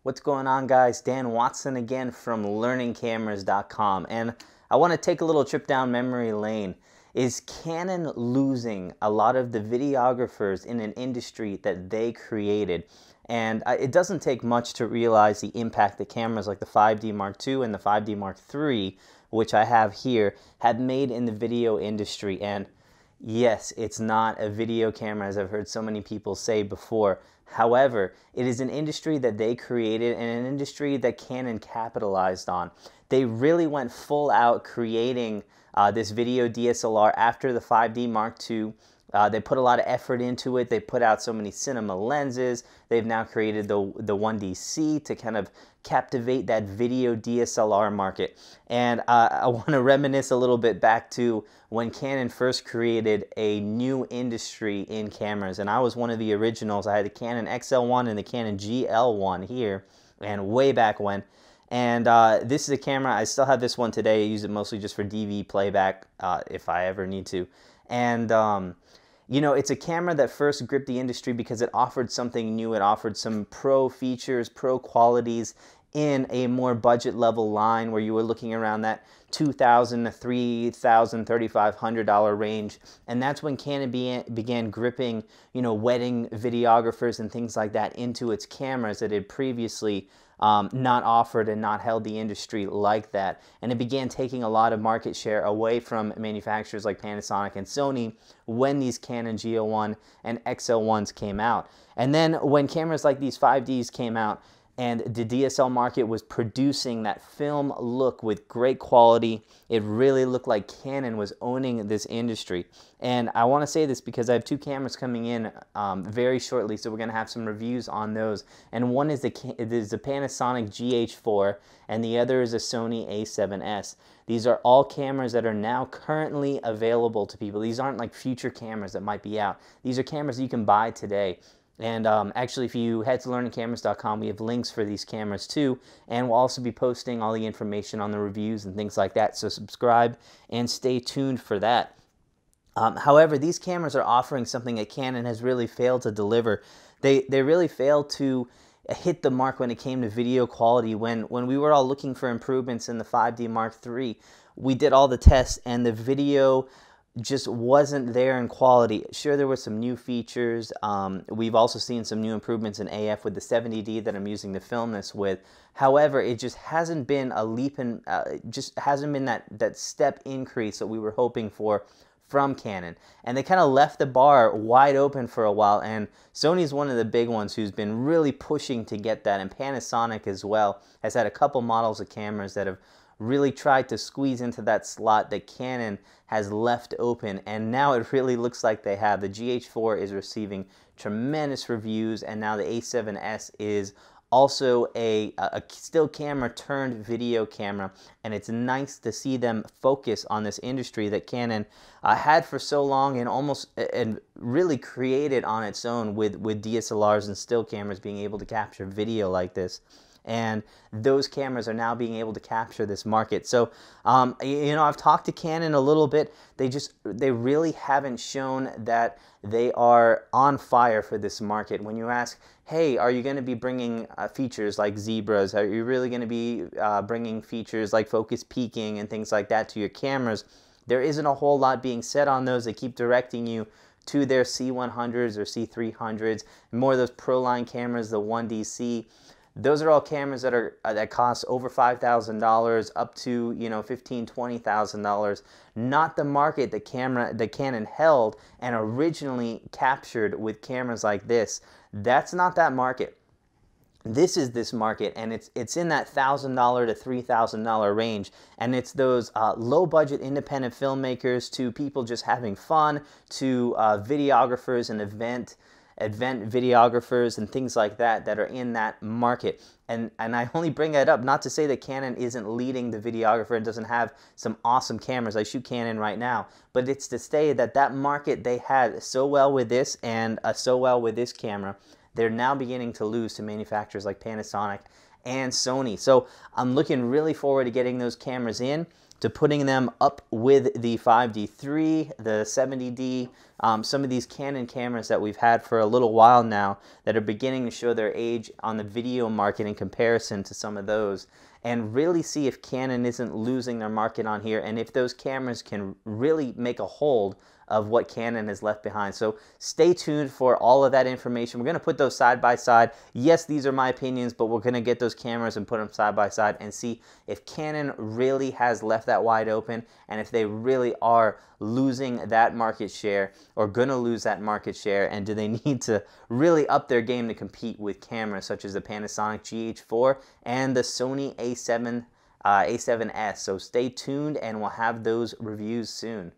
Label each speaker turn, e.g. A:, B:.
A: What's going on, guys? Dan Watson again from learningcameras.com, and I want to take a little trip down memory lane. Is Canon losing a lot of the videographers in an industry that they created? And it doesn't take much to realize the impact that cameras like the 5D Mark II and the 5D Mark III, which I have here, have made in the video industry. And yes, it's not a video camera, as I've heard so many people say before. However, it is an industry that they created and an industry that Canon capitalized on. They really went full out creating this video DSLR after the 5D Mark II. They put a lot of effort into it. They put out so many cinema lenses. They've now created the 1DC to kind of captivate that video DSLR market. And I want to reminisce a little bit back to when Canon first created a new industry in cameras. And I was one of the originals. I had the Canon XL1 and the Canon GL1 here, and way back when. And this is a camera, I still have this one today. I use it mostly just for DV playback if I ever need to. And you know, it's a camera that first gripped the industry because it offered something new. It offered some pro features, pro qualities in a more budget level line where you were looking around that $2,000 to $3,000, $3,500 range. And that's when Canon began gripping, you know, wedding videographers and things like that into its cameras that had previously not offered and not held the industry like that. And it began taking a lot of market share away from manufacturers like Panasonic and Sony when these Canon GH4 and XL1s came out. And then when cameras like these 5Ds came out, and the DSL market was producing that film look with great quality, it really looked like Canon was owning this industry. And I want to say this because I have two cameras coming in very shortly, so we're going to have some reviews on those. And one is the Panasonic GH4, and the other is a Sony A7s. These are all cameras that are now currently available to people. These aren't like future cameras that might be out. These are cameras you can buy today. And actually, if you head to learningcameras.com, we have links for these cameras too, and we'll also be posting all the information on the reviews and things like that, so subscribe and stay tuned for that. However, these cameras are offering something that Canon has really failed to deliver. They really failed to hit the mark when it came to video quality. When we were all looking for improvements in the 5D Mark III, we did all the tests, and the video just wasn't there in quality. Sure, there were some new features. We've also seen some new improvements in AF with the 70D that I'm using to film this with. However, it just hasn't been a leap in, just hasn't been that step increase that we were hoping for from Canon. And they kind of left the bar wide open for a while, and Sony's one of the big ones who's been really pushing to get that, and Panasonic as well has had a couple models of cameras that have really tried to squeeze into that slot that Canon has left open, and now it really looks like they have. The GH4 is receiving tremendous reviews, and now the A7s is also a still camera turned video camera, and it's nice to see them focus on this industry that Canon had for so long and really created on its own with DSLRs and still cameras being able to capture video like this. And those cameras are now being able to capture this market. So, you know, I've talked to Canon a little bit. They really haven't shown that they are on fire for this market. When you ask, hey, are you going to be bringing features like zebras? Are you really going to be bringing features like focus peaking and things like that to your cameras? There isn't a whole lot being said on those. They keep directing you to their C100s or C300s, more of those pro line cameras, the 1DC. Those are all cameras that cost over $5,000 up to, you know, $15,000, $20,000. Not the market that Canon held and originally captured with cameras like this. That's not that market. This is this market, and it's in that $1,000 to $3,000 range, and it's those low-budget independent filmmakers to people just having fun, to videographers and event videographers and things like that that are in that market. And I only bring that up not to say that Canon isn't leading the videographer and doesn't have some awesome cameras. I shoot Canon right now, but it's to say that that market they had so well with this and so well with this camera, they're now beginning to lose to manufacturers like Panasonic and Sony. So I'm looking really forward to getting those cameras in. to putting them up with the 5D3, the 70D, some of these Canon cameras that we've had for a little while now that are beginning to show their age on the video market in comparison to some of those, and really see if Canon isn't losing their market on here, and if those cameras can really make a hold of what Canon has left behind. So stay tuned for all of that information. We're going to put those side by side. Yes, these are my opinions, but we're going to get those cameras and put them side by side and see if Canon really has left that wide open, and if they really are losing that market share or going to lose that market share, and do they need to really up their game to compete with cameras such as the Panasonic GH4 and the Sony A7s. So stay tuned, and we'll have those reviews soon.